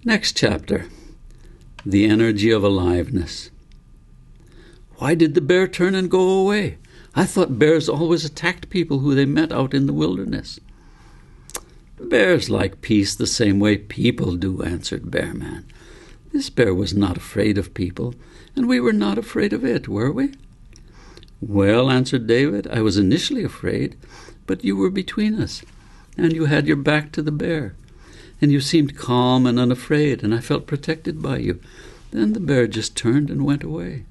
Next chapter, the energy of aliveness. Why did the bear turn and go away? I thought bears always attacked people who they met out in the wilderness. Bears like peace the same way people do, answered Bear Man. This bear was not afraid of people, and we were not afraid of it, were we? Well, answered David, I was initially afraid, but you were between us, and you had your back to the bear, and you seemed calm and unafraid, and I felt protected by you. Then the bear just turned and went away.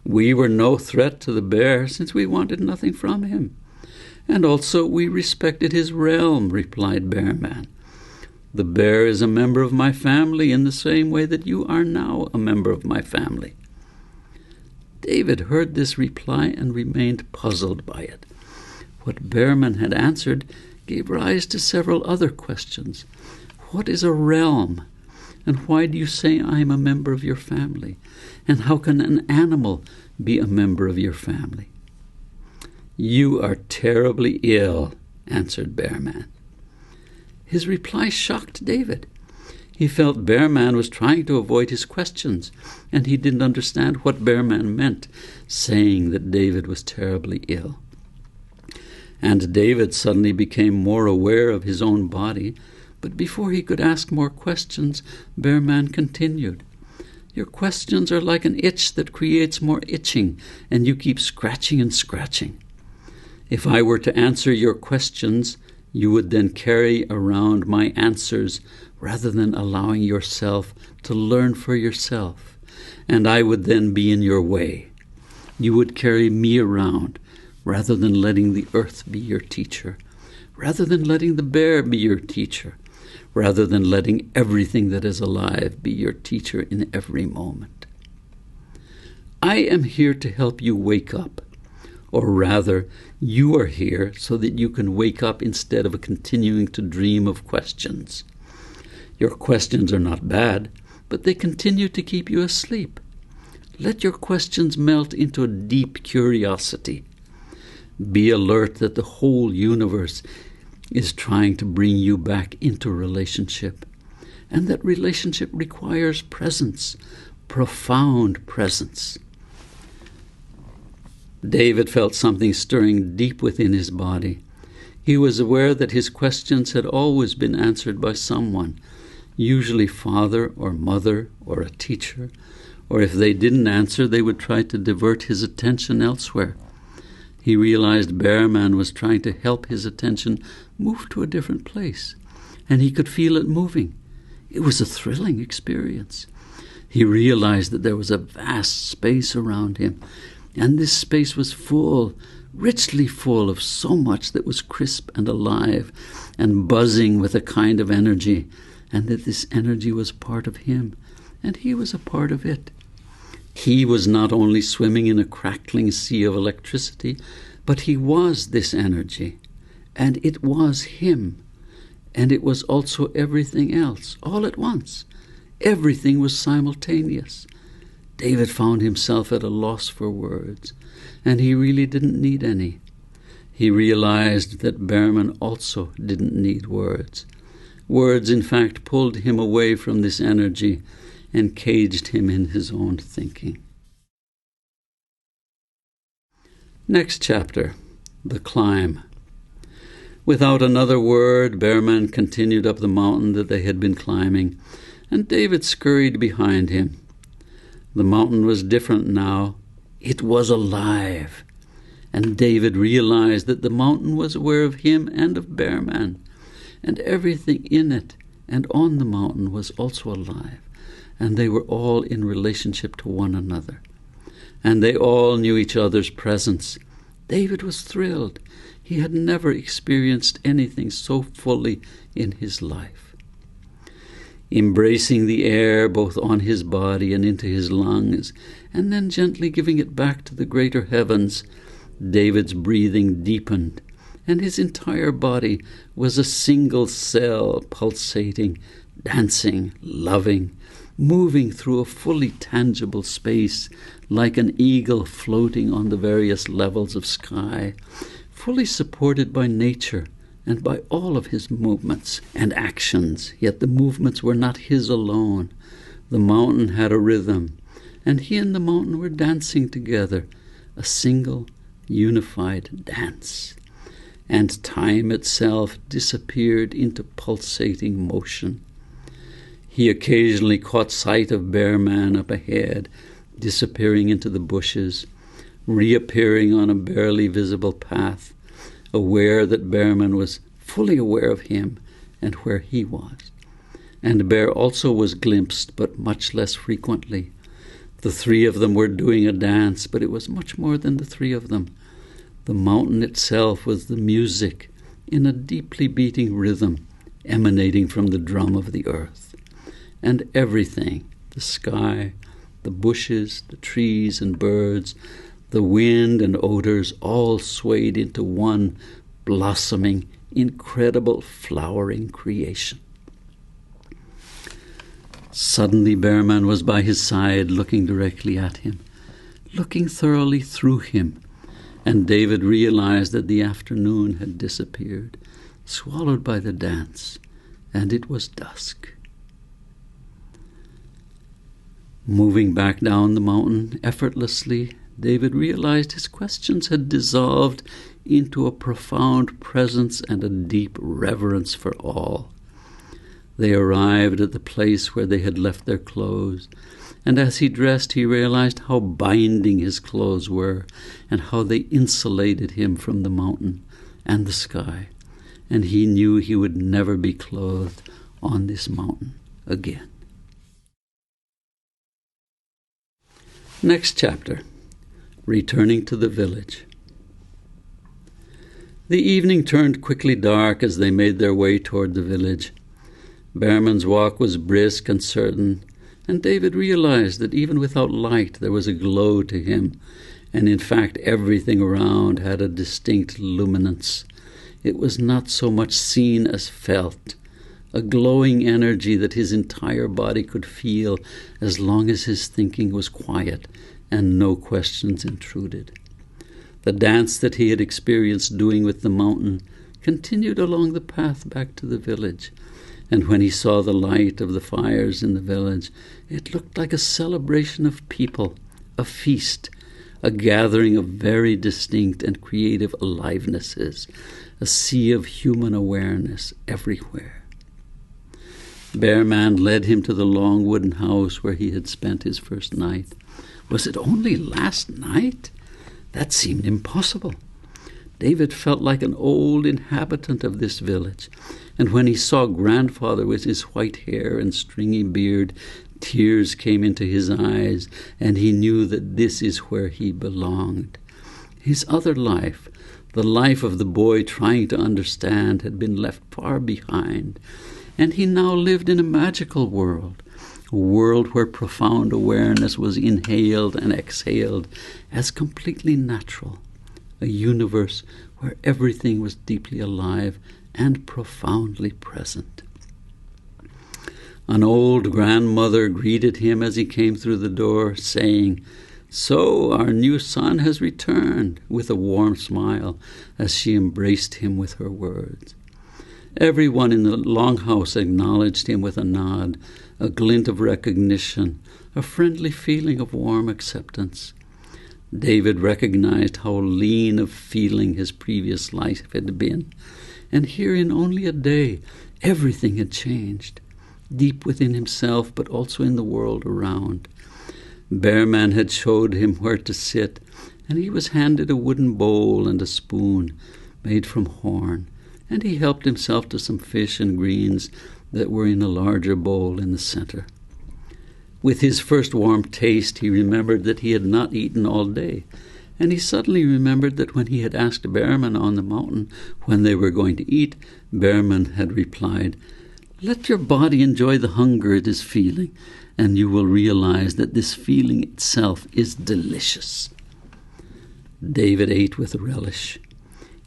We were no threat to the bear, since we wanted nothing from him. And also we respected his realm, replied Bear Man. The bear is a member of my family in the same way that you are now a member of my family. David heard this reply and remained puzzled by it. What Bear Man had answered gave rise to several other questions. What is a realm? And why do you say I am a member of your family? And how can an animal be a member of your family? You are terribly ill, answered Bear Man. His reply shocked David. He felt Bear Man was trying to avoid his questions, and he didn't understand what Bear Man meant, saying that David was terribly ill. And David suddenly became more aware of his own body, but before he could ask more questions, Bear Man continued. Your questions are like an itch that creates more itching, and you keep scratching and scratching. If I were to answer your questions, you would then carry around my answers rather than allowing yourself to learn for yourself, and I would then be in your way. You would carry me around rather than letting the earth be your teacher, rather than letting the bear be your teacher, rather than letting everything that is alive be your teacher in every moment. I am here to help you wake up. Or rather, you are here so that you can wake up instead of continuing to dream of questions. Your questions are not bad, but they continue to keep you asleep. Let your questions melt into a deep curiosity. Be alert that the whole universe is trying to bring you back into relationship, and that relationship requires presence, profound presence. David felt something stirring deep within his body. He was aware that his questions had always been answered by someone, usually father or mother or a teacher, or if they didn't answer, they would try to divert his attention elsewhere. He realized Bear Man was trying to help his attention move to a different place, and he could feel it moving. It was a thrilling experience. He realized that there was a vast space around him, and this space was full, richly full of so much that was crisp and alive and buzzing with a kind of energy, and that this energy was part of him, and he was a part of it. He was not only swimming in a crackling sea of electricity, but he was this energy, and it was him, and it was also everything else, all at once. Everything was simultaneous. David found himself at a loss for words, and he really didn't need any. He realized that Bear Man also didn't need words. Words, in fact, pulled him away from this energy and caged him in his own thinking. Next chapter, the climb. Without another word, Bear Man continued up the mountain that they had been climbing, and David scurried behind him. The mountain was different now. It was alive. And David realized that the mountain was aware of him and of Bear Man, and everything in it and on the mountain was also alive, and they were all in relationship to one another. And they all knew each other's presence. David was thrilled. He had never experienced anything so fully in his life. Embracing the air both on his body and into his lungs, and then gently giving it back to the greater heavens, David's breathing deepened, and his entire body was a single cell pulsating, dancing, loving, moving through a fully tangible space like an eagle floating on the various levels of sky, fully supported by nature and by all of his movements and actions. Yet the movements were not his alone. The mountain had a rhythm, and he and the mountain were dancing together, a single, unified dance. And time itself disappeared into pulsating motion. He occasionally caught sight of Bear Man up ahead, disappearing into the bushes, reappearing on a barely visible path, aware that Bearman was fully aware of him and where he was. And Bear also was glimpsed, but much less frequently. The three of them were doing a dance, but it was much more than the three of them. The mountain itself was the music in a deeply beating rhythm emanating from the drum of the earth. And everything, the sky, the bushes, the trees and birds, the wind and odors, all swayed into one blossoming, incredible, flowering creation. Suddenly Bearman was by his side, looking directly at him, looking thoroughly through him, and David realized that the afternoon had disappeared, swallowed by the dance, and it was dusk. Moving back down the mountain effortlessly, David realized his questions had dissolved into a profound presence and a deep reverence for all. They arrived at the place where they had left their clothes, and as he dressed he realized how binding his clothes were and how they insulated him from the mountain and the sky, and he knew he would never be clothed on this mountain again. Next chapter, returning to the village. The evening turned quickly dark as they made their way toward the village. Bearman's walk was brisk and certain, and David realized that even without light there was a glow to him, and in fact everything around had a distinct luminance. It was not so much seen as felt, a glowing energy that his entire body could feel as long as his thinking was quiet and no questions intruded. The dance that he had experienced doing with the mountain continued along the path back to the village, and when he saw the light of the fires in the village, it looked like a celebration of people, a feast, a gathering of very distinct and creative alivenesses, a sea of human awareness everywhere. Bearman led him to the long wooden house where he had spent his first night. Was it only last night? That seemed impossible. David felt like an old inhabitant of this village, and when he saw Grandfather with his white hair and stringy beard, tears came into his eyes, and he knew that this is where he belonged. His other life, the life of the boy trying to understand, had been left far behind, and he now lived in a magical world, a world where profound awareness was inhaled and exhaled as completely natural, a universe where everything was deeply alive and profoundly present. An old grandmother greeted him as he came through the door, saying, "So our new son has returned," with a warm smile as she embraced him with her words. Everyone in the longhouse acknowledged him with a nod, a glint of recognition, a friendly feeling of warm acceptance. David recognized how lean of feeling his previous life had been, and here in only a day everything had changed, deep within himself but also in the world around. Bearman had showed him where to sit, and he was handed a wooden bowl and a spoon made from horn, and he helped himself to some fish and greens that were in a larger bowl in the center. With his first warm taste, he remembered that he had not eaten all day, and he suddenly remembered that when he had asked Bearman on the mountain when they were going to eat, Bearman had replied, "Let your body enjoy the hunger it is feeling, and you will realize that this feeling itself is delicious." David ate with relish.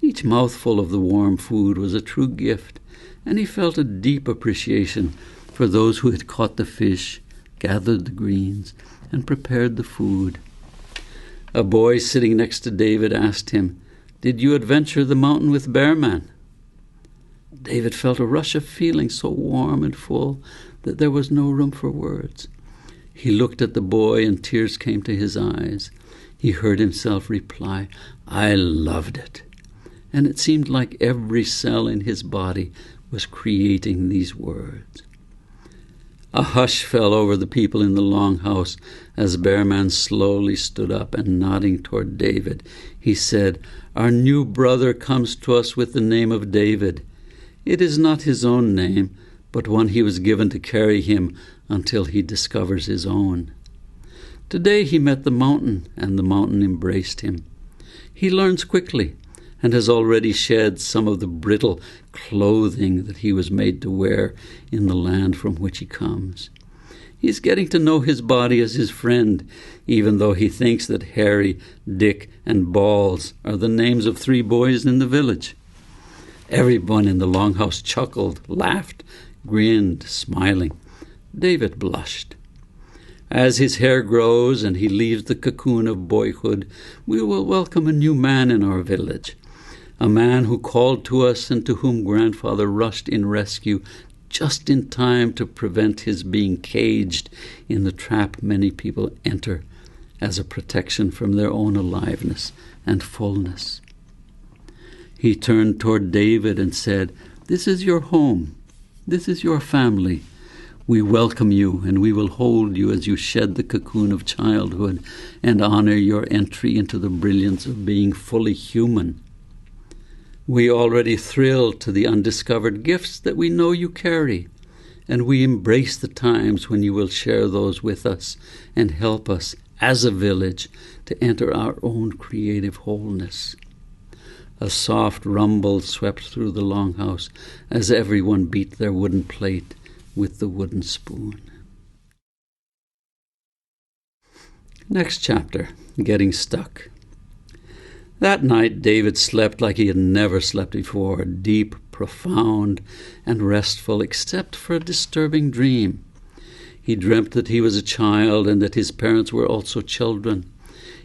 Each mouthful of the warm food was a true gift, and he felt a deep appreciation for those who had caught the fish, gathered the greens, and prepared the food. A boy sitting next to David asked him, "Did you adventure the mountain with Bearman?" David felt a rush of feeling so warm and full that there was no room for words. He looked at the boy and tears came to his eyes. He heard himself reply, "I loved it." And it seemed like every cell in his body was creating these words. A hush fell over the people in the longhouse as Bearman slowly stood up and nodding toward David, he said, "Our new brother comes to us with the name of David. It is not his own name, but one he was given to carry him until he discovers his own. Today he met the mountain, and the mountain embraced him. He learns quickly, and has already shed some of the brittle clothing that he was made to wear in the land from which he comes. He's getting to know his body as his friend, even though he thinks that Harry, Dick, and Balls are the names of 3 boys in the village." Everyone in the longhouse chuckled, laughed, grinned, smiling. David blushed. As his hair grows and he leaves the cocoon of boyhood, we will welcome a new man in our village, a man who called to us and to whom grandfather rushed in rescue just in time to prevent his being caged in the trap many people enter as a protection from their own aliveness and fullness. He turned toward David and said, "This is your home. This is your family. We welcome you, and we will hold you as you shed the cocoon of childhood and honor your entry into the brilliance of being fully human. We already thrill to the undiscovered gifts that we know you carry, and we embrace the times when you will share those with us and help us, as a village, to enter our own creative wholeness." A soft rumble swept through the longhouse as everyone beat their wooden plate with the wooden spoon. Next chapter, Getting Stuck. That night David slept like he had never slept before, deep, profound, and restful, except for a disturbing dream. He dreamt that he was a child and that his parents were also children.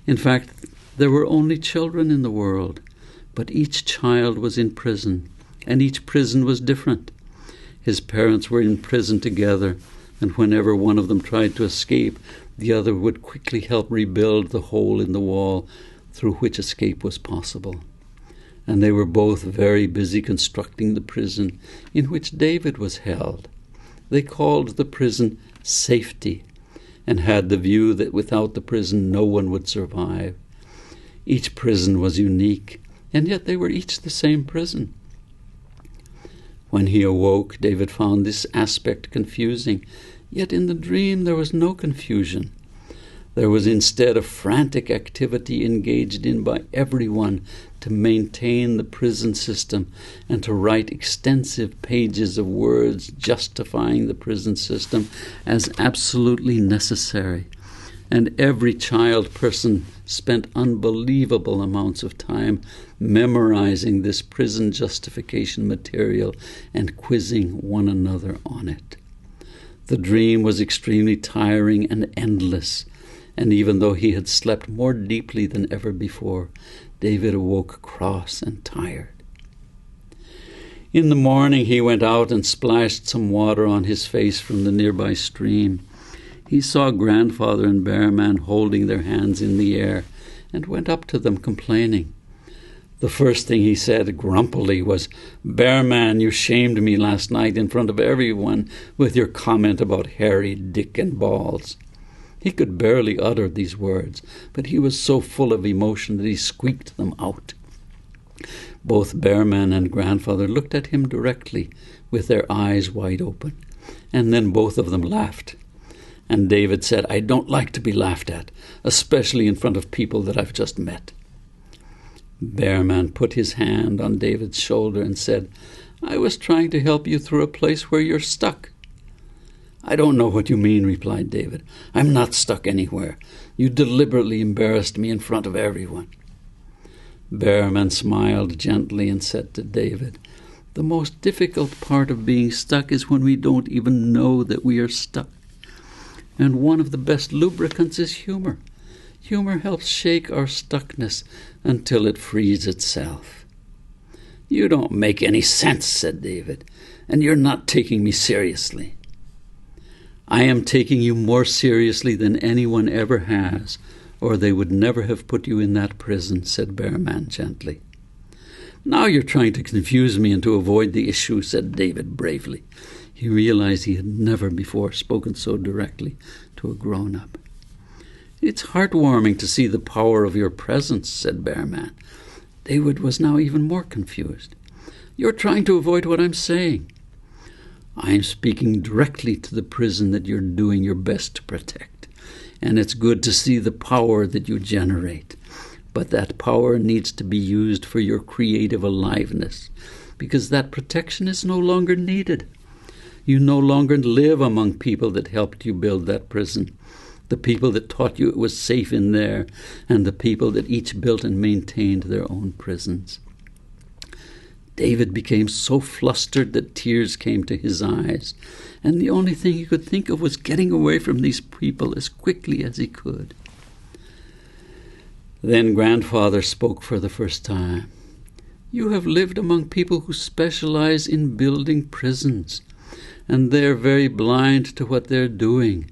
In fact, there were only children in the world, but each child was in prison, and each prison was different. His parents were in prison together, and whenever one of them tried to escape, the other would quickly help rebuild the hole in the wall through which escape was possible. And they were both very busy constructing the prison in which David was held. They called the prison safety, and had the view that without the prison no one would survive. Each prison was unique, and yet they were each the same prison. When he awoke, David found this aspect confusing, yet in the dream there was no confusion. There was instead a frantic activity engaged in by everyone to maintain the prison system and to write extensive pages of words justifying the prison system as absolutely necessary. And every child person spent unbelievable amounts of time memorizing this prison justification material and quizzing one another on it. The dream was extremely tiring and endless, and even though he had slept more deeply than ever before, David awoke cross and tired. In the morning he went out and splashed some water on his face from the nearby stream. He saw grandfather and Bearman holding their hands in the air and went up to them complaining. The first thing he said grumpily was, "Bearman, you shamed me last night in front of everyone with your comment about Harry, Dick, and Balls." He could barely utter these words, but he was so full of emotion that he squeaked them out. Both Bearman and grandfather looked at him directly with their eyes wide open, and then both of them laughed. And David said, "I don't like to be laughed at, especially in front of people that I've just met." Bearman put his hand on David's shoulder and said, "I was trying to help you through a place where you're stuck." "I don't know what you mean," replied David. "I'm not stuck anywhere. You deliberately embarrassed me in front of everyone." Bearman smiled gently and said to David, "The most difficult part of being stuck is when we don't even know that we are stuck. And one of the best lubricants is humor. Humor helps shake our stuckness until it frees itself." "You don't make any sense," said David, "and you're not taking me seriously." "I am taking you more seriously than anyone ever has, or they would never have put you in that prison," said Bearman gently. "Now you're trying to confuse me and to avoid the issue," said David bravely. He realized he had never before spoken so directly to a grown-up. "It's heartwarming to see the power of your presence," said Bearman. David was now even more confused. "You're trying to avoid what I'm saying." "I'm speaking directly to the prison that you're doing your best to protect, and it's good to see the power that you generate. But that power needs to be used for your creative aliveness, because that protection is no longer needed. You no longer live among people that helped you build that prison, the people that taught you it was safe in there, and the people that each built and maintained their own prisons." David became so flustered that tears came to his eyes, and the only thing he could think of was getting away from these people as quickly as he could. Then Grandfather spoke for the first time. "You have lived among people who specialize in building prisons, and they're very blind to what they're doing.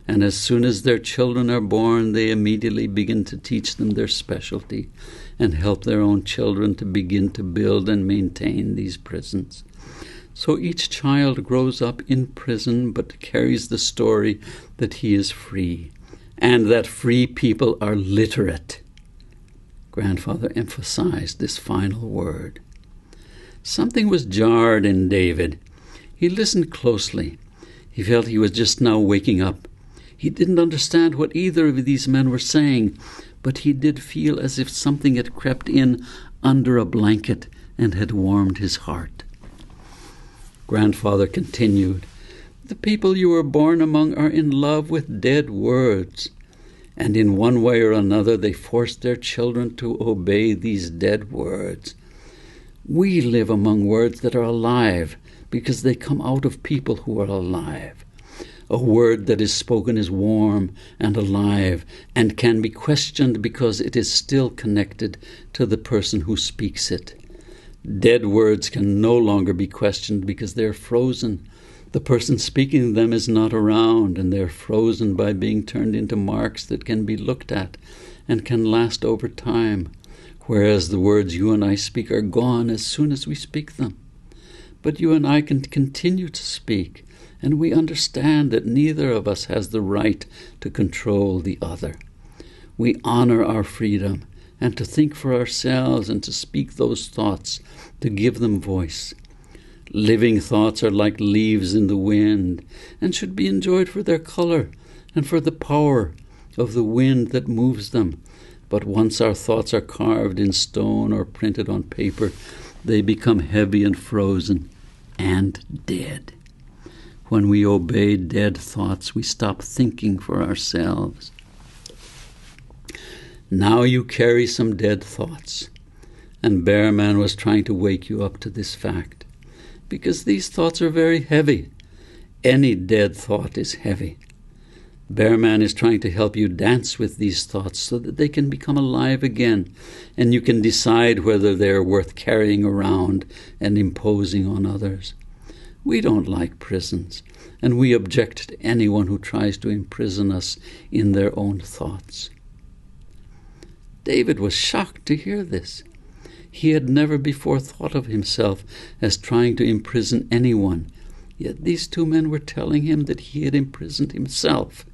And as soon as their children are born, they immediately begin to teach them their specialty and help their own children to begin to build and maintain these prisons. So each child grows up in prison but carries the story that he is free, and that free people are literate." Grandfather emphasized this final word. Something was jarred in David. He listened closely. He felt he was just now waking up. He didn't understand what either of these men were saying, but he did feel as if something had crept in under a blanket and had warmed his heart. Grandfather continued, "The people you were born among are in love with dead words, and in one way or another they force their children to obey these dead words. We live among words that are alive because they come out of people who are alive. A word that is spoken is warm and alive and can be questioned because it is still connected to the person who speaks it. Dead words can no longer be questioned because they're frozen. The person speaking them is not around, and they're frozen by being turned into marks that can be looked at and can last over time, whereas the words you and I speak are gone as soon as we speak them. But you and I can continue to speak, and we understand that neither of us has the right to control the other. We honor our freedom and to think for ourselves and to speak those thoughts, to give them voice. Living thoughts are like leaves in the wind and should be enjoyed for their color and for the power of the wind that moves them. But once our thoughts are carved in stone or printed on paper, they become heavy and frozen and dead. When we obey dead thoughts, we stop thinking for ourselves. Now you carry some dead thoughts, and Bearman was trying to wake you up to this fact, because these thoughts are very heavy. Any dead thought is heavy. Bearman is trying to help you dance with these thoughts so that they can become alive again, and you can decide whether they are worth carrying around and imposing on others. We don't like prisons, and we object to anyone who tries to imprison us in their own thoughts. David was shocked to hear this. He had never before thought of himself as trying to imprison anyone, yet these two men were telling him that he had imprisoned himself,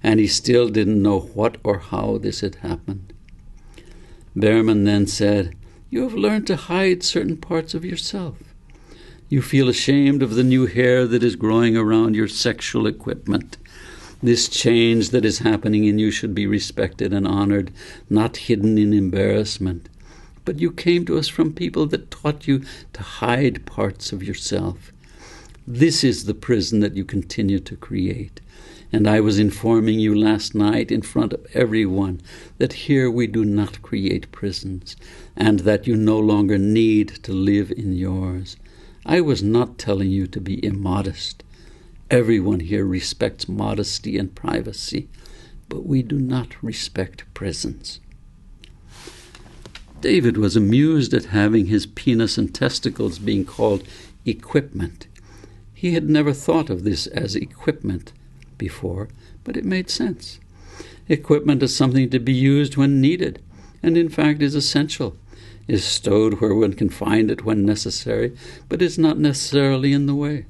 and he still didn't know what or how this had happened. Bearman then said, "You have learned to hide certain parts of yourself. You feel ashamed of the new hair that is growing around your sexual equipment. This change that is happening in you should be respected and honored, not hidden in embarrassment. But you came to us from people that taught you to hide parts of yourself. This is the prison that you continue to create. And I was informing you last night in front of everyone that here we do not create prisons, and that you no longer need to live in yours. I was not telling you to be immodest. Everyone here respects modesty and privacy, but we do not respect prisons." David was amused at having his penis and testicles being called equipment. He had never thought of this as equipment before, but it made sense. Equipment is something to be used when needed, and in fact is essential, is stowed where one can find it when necessary, but is not necessarily in the way.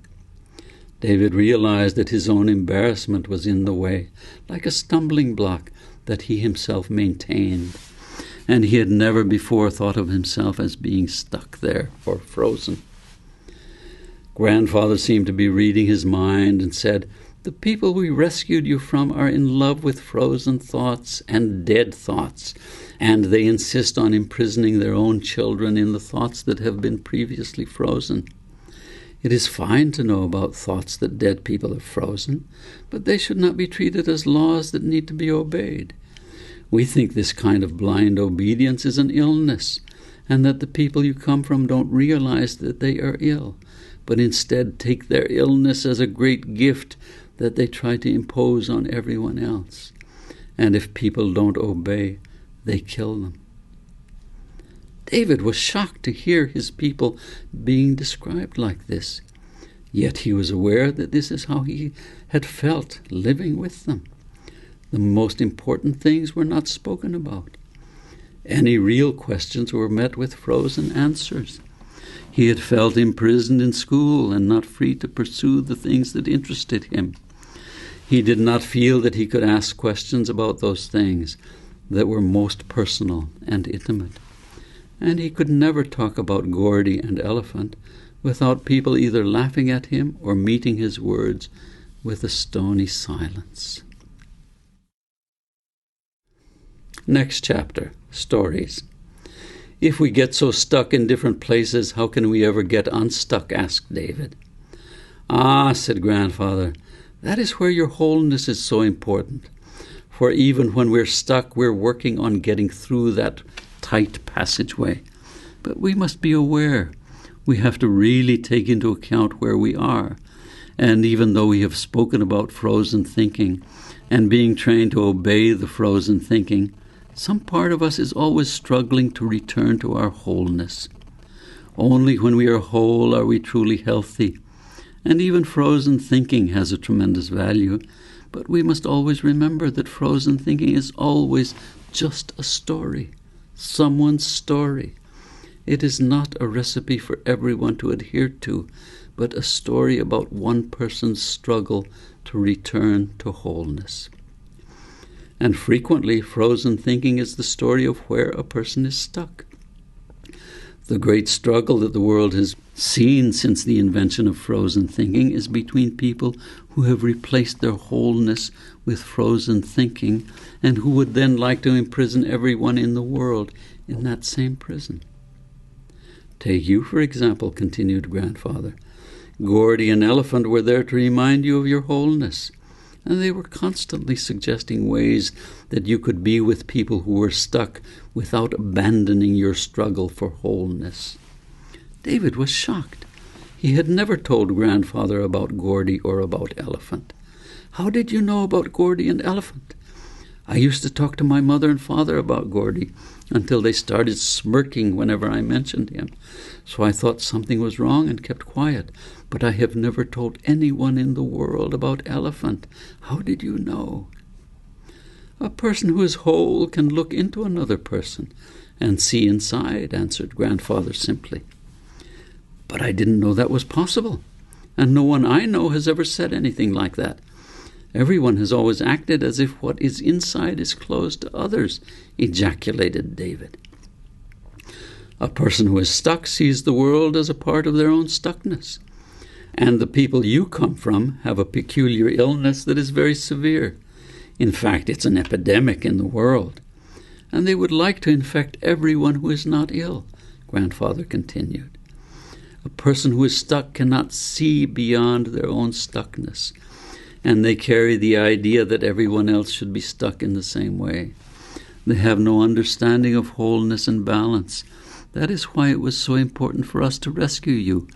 David realized that his own embarrassment was in the way, like a stumbling block that he himself maintained, and he had never before thought of himself as being stuck there or frozen. Grandfather seemed to be reading his mind and said, "The people we rescued you from are in love with frozen thoughts and dead thoughts, and they insist on imprisoning their own children in the thoughts that have been previously frozen. It is fine to know about thoughts that dead people have frozen, but they should not be treated as laws that need to be obeyed. We think this kind of blind obedience is an illness, and that the people you come from don't realize that they are ill, but instead take their illness as a great gift that they try to impose on everyone else. And if people don't obey, they kill them." David was shocked to hear his people being described like this, yet he was aware that this is how he had felt living with them. The most important things were not spoken about. Any real questions were met with frozen answers. He had felt imprisoned in school and not free to pursue the things that interested him. He did not feel that he could ask questions about those things that were most personal and intimate. And he could never talk about Gordy and Elephant without people either laughing at him or meeting his words with a stony silence. Next chapter, Stories. "If we get so stuck in different places, how can we ever get unstuck?" asked David. "Ah," said Grandfather, "that is where your wholeness is so important. For even when we're stuck, we're working on getting through that tight passageway. But we must be aware. We have to really take into account where we are. And even though we have spoken about frozen thinking and being trained to obey the frozen thinking, some part of us is always struggling to return to our wholeness. Only when we are whole are we truly healthy. And even frozen thinking has a tremendous value, but we must always remember that frozen thinking is always just a story, someone's story. It is not a recipe for everyone to adhere to, but a story about one person's struggle to return to wholeness. And frequently, frozen thinking is the story of where a person is stuck. The great struggle that the world has seen since the invention of frozen thinking is between people who have replaced their wholeness with frozen thinking and who would then like to imprison everyone in the world in that same prison. Take you, for example, continued Grandfather. Gordy and Elephant were there to remind you of your wholeness, and they were constantly suggesting ways that you could be with people who were stuck without abandoning your struggle for wholeness. David was shocked. He had never told Grandfather about Gordy or about Elephant. "How did you know about Gordy and Elephant?" "I used to talk to my mother and father about Gordy until they started smirking whenever I mentioned him. So I thought something was wrong and kept quiet. But I have never told anyone in the world about Elephant. How did you know?" "A person who is whole can look into another person and see inside," answered Grandfather simply. "But I didn't know that was possible, and no one I know has ever said anything like that. Everyone has always acted as if what is inside is closed to others," ejaculated David. "A person who is stuck sees the world as a part of their own stuckness. And the people you come from have a peculiar illness that is very severe. In fact, it's an epidemic in the world. And they would like to infect everyone who is not ill," Grandfather continued. "A person who is stuck cannot see beyond their own stuckness, and they carry the idea that everyone else should be stuck in the same way. They have no understanding of wholeness and balance. That is why it was so important for us to rescue you.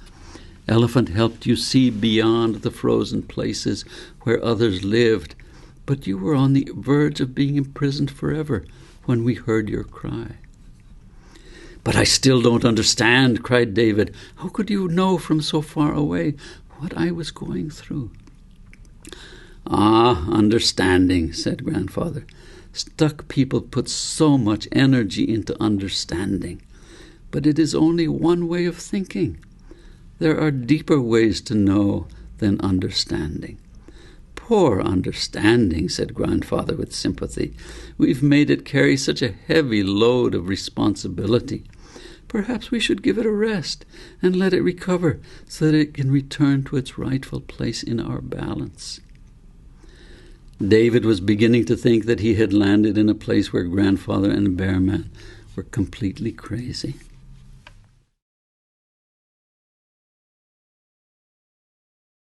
Elephant helped you see beyond the frozen places where others lived, but you were on the verge of being imprisoned forever when we heard your cry." "But I still don't understand," cried David. "How could you know from so far away what I was going through?" "Ah, understanding," said Grandfather. "Stuck people put so much energy into understanding. But it is only one way of thinking. There are deeper ways to know than understanding." "Poor understanding," said Grandfather with sympathy. "We've made it carry such a heavy load of responsibility. Perhaps we should give it a rest and let it recover so that it can return to its rightful place in our balance." David was beginning to think that he had landed in a place where Grandfather and the Bear Man were completely crazy.